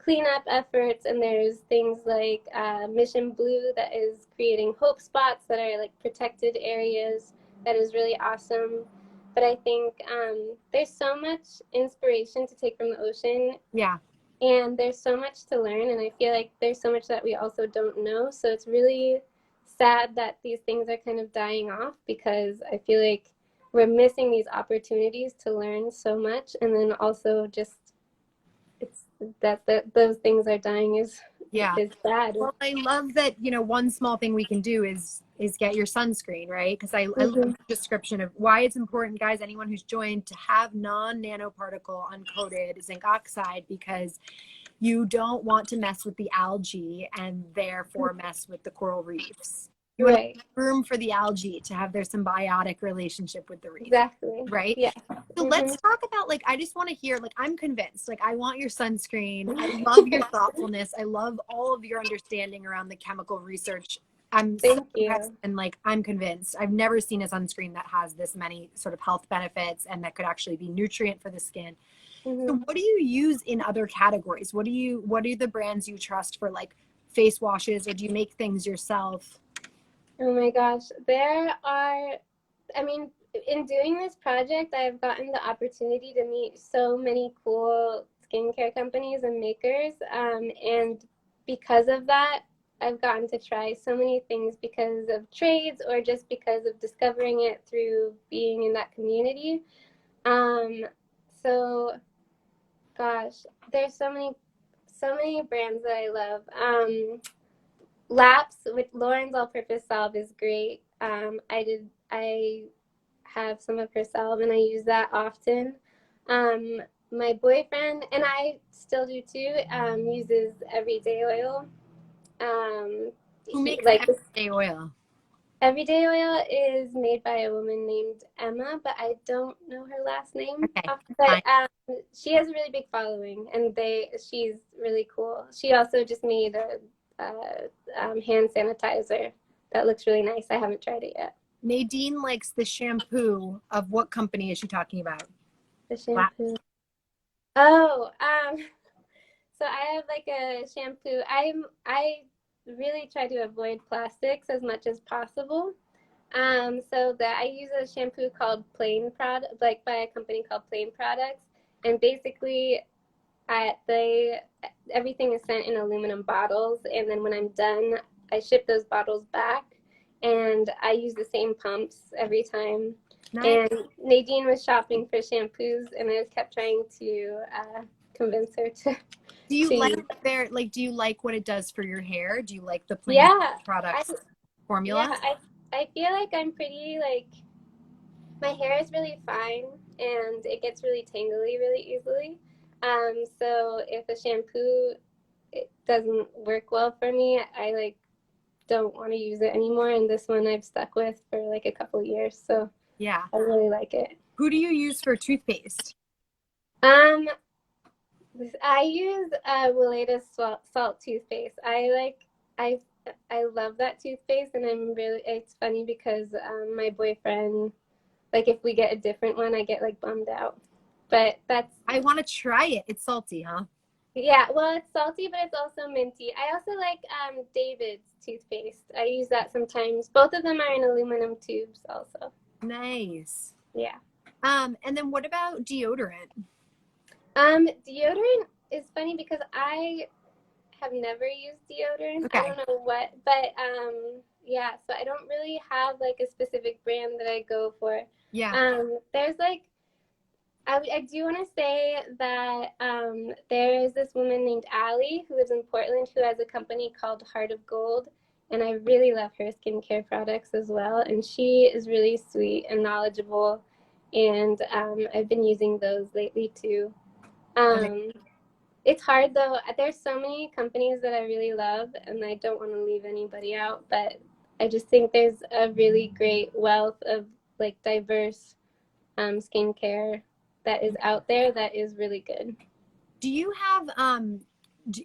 cleanup efforts, and there's things like Mission Blue that is creating hope spots that are like protected areas. That is really awesome. But I think there's so much inspiration to take from the ocean. Yeah. And there's so much to learn, and I feel like there's so much that we also don't know. So it's really sad that these things are kind of dying off, because I feel like we're missing these opportunities to learn so much. And then also just those things are dying Yeah. is bad. Well, I love that, one small thing we can do is get your sunscreen, right? Because I love the description of why it's important, guys, anyone who's joined, to have non-nanoparticle uncoated zinc oxide, because you don't want to mess with the algae and therefore mess with the coral reefs. You want to Right. make room for the algae to have their symbiotic relationship with the reef. Exactly. Right? Yeah. So let's talk about, I just want to hear, I'm convinced, I want your sunscreen. I love your thoughtfulness. I love all of your understanding around the chemical research. I'm so impressed, and I'm convinced. I've never seen a sunscreen that has this many sort of health benefits and that could actually be nutrient for the skin. So what do you use in other categories? What are the brands you trust for face washes, or do you make things yourself? Oh my gosh. I mean, in doing this project, I've gotten the opportunity to meet so many cool skincare companies and makers. And because of that, I've gotten to try so many things because of trades or just because of discovering it through being in that community. So gosh, there's so many brands that I love. Laps with Lauren's all-purpose salve is great. I have some of her salve and I use that often. My boyfriend, and I still do too, uses everyday oil. Who makes Like everyday oil? everyday oil is made by a woman named Emma, but I don't know her last name. Okay. But she has a really big following, and she's really cool. She also just made a hand sanitizer that looks really nice. I haven't tried it yet. Nadine likes the shampoo of what company is she talking about? The shampoo. Oh, so I have a shampoo. I really try to avoid plastics as much as possible. So that I use a shampoo called Plain Product, by a company called Plain Products, and basically, everything is sent in aluminum bottles, and then when I'm done, I ship those bottles back, and I use the same pumps every time. Nice. And Nadine was shopping for shampoos, and I kept trying to convince her to. Do you like what it does for your hair? Do you like the Plain Products formula? Yeah, I feel like I'm pretty my hair is really fine and it gets really tangly really easily. So if a shampoo doesn't work well for me, I don't want to use it anymore. And this one I've stuck with for a couple years. So yeah, I really like it. Who do you use for toothpaste? I use Weleda salt toothpaste. I love that toothpaste, and it's funny because my boyfriend, if we get a different one, I get bummed out. But I want to try it. It's salty, huh? Yeah, well, it's salty, but it's also minty. I also like David's toothpaste. I use that sometimes. Both of them are in aluminum tubes also. Nice. Yeah. And then what about deodorant? Deodorant is funny because I have never used deodorant. Okay. I don't know what, but yeah, so I don't really have a specific brand that I go for. Yeah. There's I do want to say that there is this woman named Allie who lives in Portland who has a company called Heart of Gold, and I really love her skincare products as well. And she is really sweet and knowledgeable, and I've been using those lately too. It's hard though. There's so many companies that I really love, and I don't want to leave anybody out, but I just think there's a really great wealth of diverse skincare that is out there that is really good. Do you have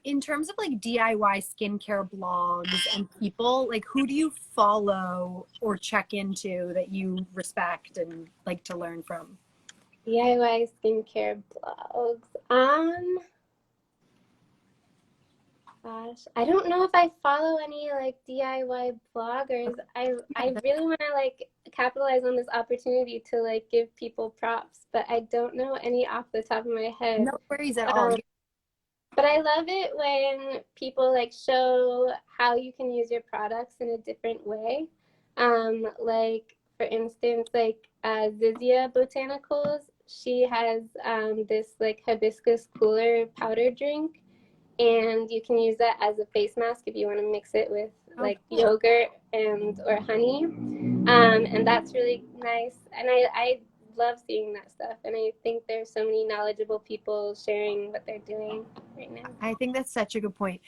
in terms of DIY skincare blogs and people, who do you follow or check into that you respect and like to learn from? DIY skincare blogs. Gosh, I don't know if I follow any DIY bloggers. I really want to capitalize on this opportunity to give people props, but I don't know any off the top of my head. No worries at all. But I love it when people show how you can use your products in a different way. For instance, Zizia Botanicals she has this like hibiscus cooler powder drink, and you can use that as a face mask if you want to mix it with Oh, like cool. yogurt and or honey, and that's really nice. And I love seeing that stuff, and I think there's so many knowledgeable people sharing what they're doing right now. I think that's such a good point.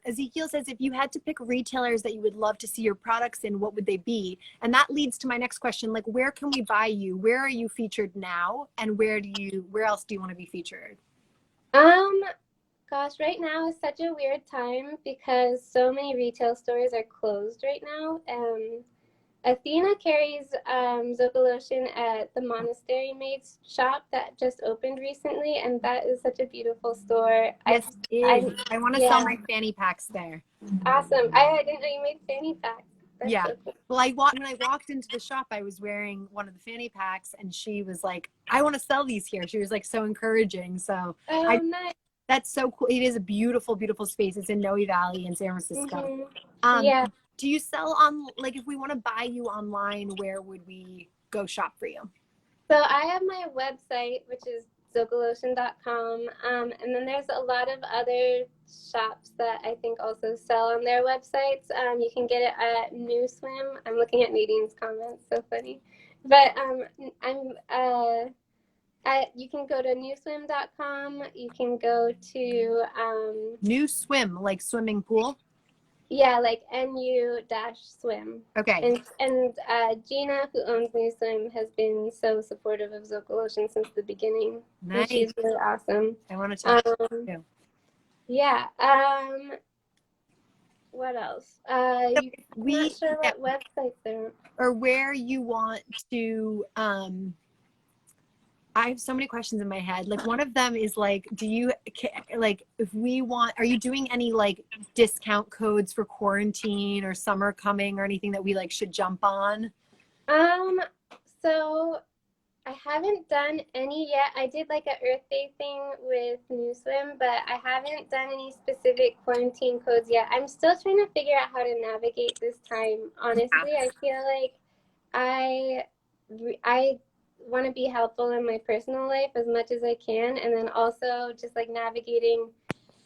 Ezekiel says, if you had to pick retailers that you would love to see your products in, what would they be? And that leads to my next question. Like, where can we buy you? Where are you featured now? And where else do you want to be featured? Um, Gosh, right now is such a weird time because so many retail stores are closed right now. Athena carries Zocalotion at the Monastery Maids shop that just opened recently, and that is such a beautiful store. Yes, it is. I want to sell Yeah, my fanny packs there. awesome. I didn't know you made fanny packs. That's Yeah. so cool. Well, when I walked into the shop, I was wearing one of the fanny packs, and she was like, "I want to sell these here." She was like so encouraging. So Oh, nice. that's so cool. It is a beautiful, beautiful space. It's in Noe Valley in San Francisco. Mm-hmm. Um, Yeah. do you sell on, like, if we want to buy you online, where would we go shop for you? So I have my website, which is zocalotion.com, and then there's a lot of other shops that I think also sell on their websites. You can get it at New Swim. I'm looking at Nadine's comments, so funny. But you can go to newswim.com. You can go to New Swim, like swimming pool? yeah, like NU-swim. Okay. And Gina, who owns New Swim, has been so supportive of Zocalotion since the beginning. Nice. And she's really awesome. I want to talk to you too. Yeah. What else? I'm not sure what websites there are. Or where you want to, I have so many questions in my head. Like, one of them is like, if we want, are you doing any like discount codes for quarantine or summer coming or anything that we like should jump on? So I haven't done any yet. I did like an Earth Day thing with New Swim, but I haven't done any specific quarantine codes yet. I'm still trying to figure out how to navigate this time. Honestly, I feel like I want to be helpful in my personal life as much as I can, and then also just like navigating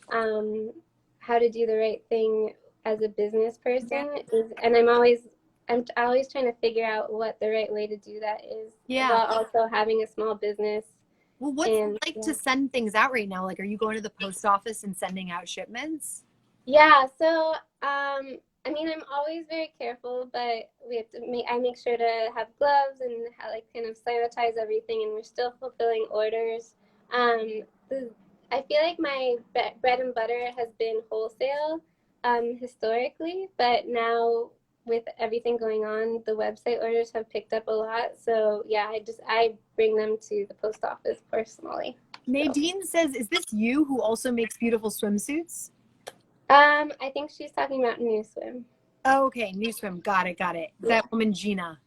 how to do the right thing as a business person and I'm always trying to figure out what the right way to do that is, while also having a small business. Well, what's it like to send things out right now? Like, are you going to the post office and sending out shipments? Yeah, so I mean, I'm always very careful, but I make sure to have gloves and like kind of sanitize everything, and we're still fulfilling orders. I feel like my bread and butter has been wholesale historically, but now with everything going on, the website orders have picked up a lot. So yeah, I bring them to the post office personally. Nadine says, is this you who also makes beautiful swimsuits? I think she's talking about New Swim. Oh, okay, New Swim. Got it. That woman, Gina.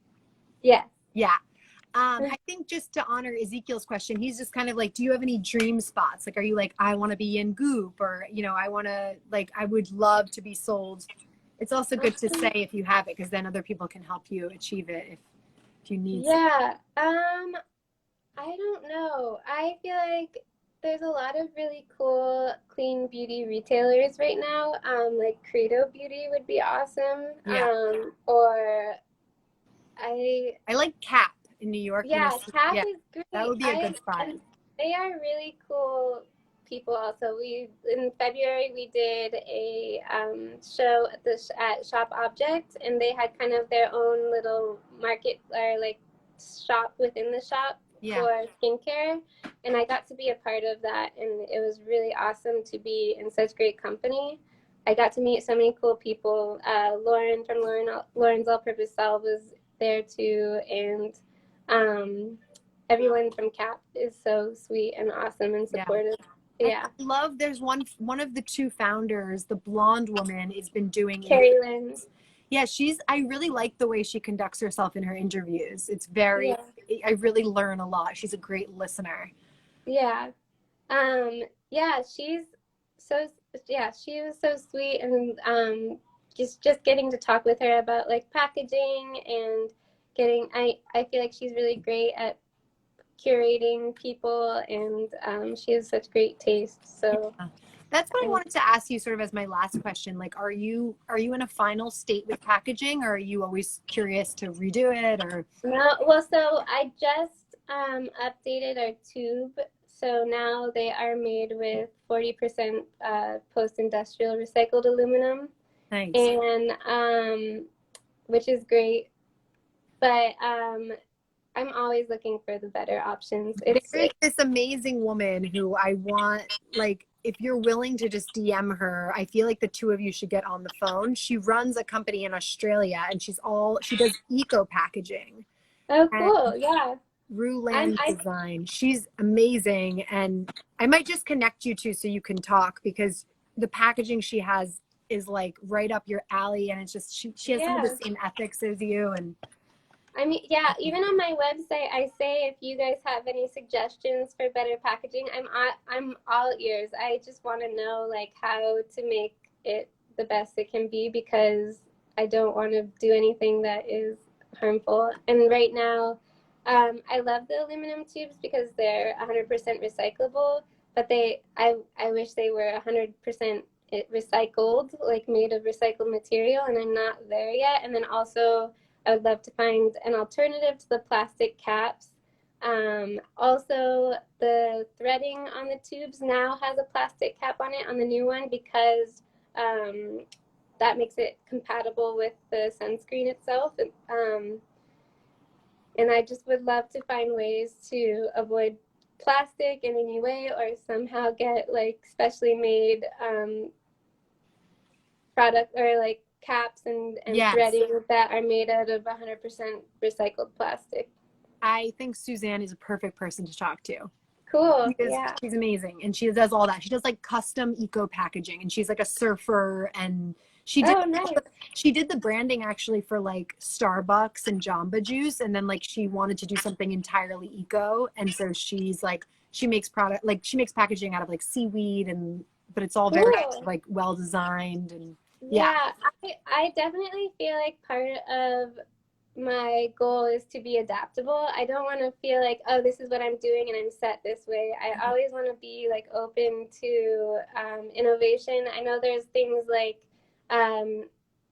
Yeah. Yeah. I think just to honor Ezekiel's question, he's just kind of like, do you have any dream spots? Like, are you like, I want to be in Goop, or, I want to, like, I would love to be sold. It's also good to say if you have it, because then other people can help you achieve it if you need Yeah. I don't know. I feel like there's a lot of really cool clean beauty retailers right now. Like Credo Beauty would be awesome. Yeah. Or I like Cap in New York. Yeah, Cap is great. That would be a good spot. They are really cool people. Also, in February we did a show at Shop Object, and they had kind of their own little market or like shop within the shop for skincare, and I got to be a part of that, and it was really awesome to be in such great company. I got to meet so many cool people. Lauren from Lauren's All-Purpose Salve was there too, and everyone from CAP is so sweet and awesome and supportive. Yeah. I love, there's one of the two founders, the blonde woman, has been doing Carrie Lynn. Yeah, I really like the way she conducts herself in her interviews. It's very, I really learn a lot. She's a great listener. Yeah. She was so sweet, and just getting to talk with her about like packaging and I feel like she's really great at curating people, and she has such great taste. So Yeah. That's what I wanted to ask you sort of as my last question. Like, are you in a final state with packaging, or are you always curious to redo it, or? no, well, so I just updated our tube. So now they are made with 40% post-industrial recycled aluminum, Nice. and which is great. But I'm always looking for the better options. There's this amazing woman who I want, like, if you're willing to just DM her, I feel like the two of you should get on the phone. She runs a company in Australia, and she does eco packaging. Oh, And cool. Yeah. Ruland Design. She's amazing, and I might just connect you two so you can talk, because the packaging she has is like right up your alley, and it's just she has some of the same ethics as you. And I mean, yeah, even on my website, I say if you guys have any suggestions for better packaging, I'm all ears. I just want to know like how to make it the best it can be, because I don't want to do anything that is harmful. And right now, I love the aluminum tubes because they're 100% recyclable, but I wish they were 100% recycled, like made of recycled material, and I'm not there yet. And then also, I would love to find an alternative to the plastic caps. Also, the threading on the tubes now has a plastic cap on it on the new one, because that makes it compatible with the sunscreen itself. And I just would love to find ways to avoid plastic in any way, or somehow get like specially made product, or like caps and threading that are made out of 100% recycled plastic. I think Suzanne is a perfect person to talk to. Cool. She's amazing, and she does all that. She does like custom eco packaging, and she's like a surfer, and she did the branding actually for like Starbucks and Jamba Juice, and then like she wanted to do something entirely eco, and so she's like she makes packaging out of like seaweed, and but it's all very like well designed. And I definitely feel like part of my goal is to be adaptable. I don't want to feel like, oh, this is what I'm doing and I'm set this way. I always want to be like open to innovation. I know there's things like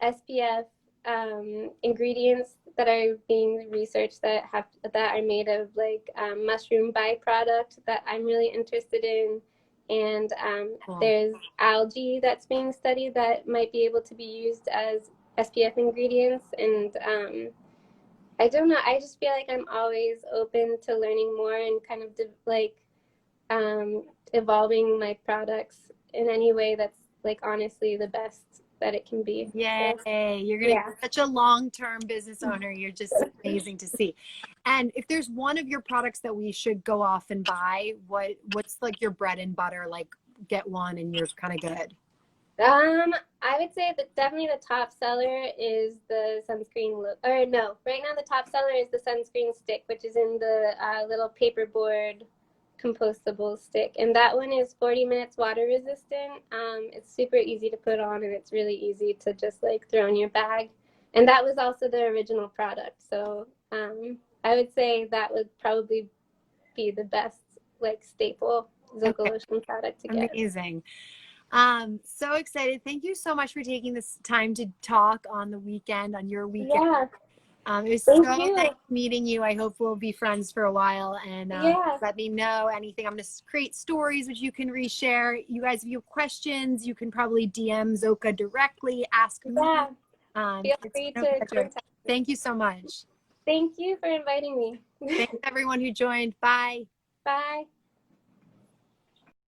SPF ingredients that are being researched that are made of like mushroom byproduct that I'm really interested in. And there's algae that's being studied that might be able to be used as SPF ingredients. And I don't know. I just feel like I'm always open to learning more and kind of evolving my products in any way that's like honestly the best that it can be. Yay. So, you're going to be such a long-term business owner. You're just amazing to see. And if there's one of your products that we should go off and buy, what's like your bread and butter? Like get one and you're kind of good. I would say that definitely the top seller is the sunscreen. Right now the top seller is the sunscreen stick, which is in the little paperboard compostable stick, and that one is 40 minutes water resistant. It's super easy to put on, and it's really easy to just like throw in your bag. And that was also the original product, so I would say that would probably be the best like staple Zocalotion product to get. Amazing. So excited. Thank you so much for taking this time to talk on the weekend, on your weekend. Yeah. It was so nice meeting you. I hope we'll be friends for a while, and let me know anything. I'm going to create stories which you can reshare. You guys, if you have questions, you can probably DM Zoka directly, ask me. Feel free to contact me. Thank you so much. Thank you for inviting me. Thanks everyone who joined. Bye. Bye.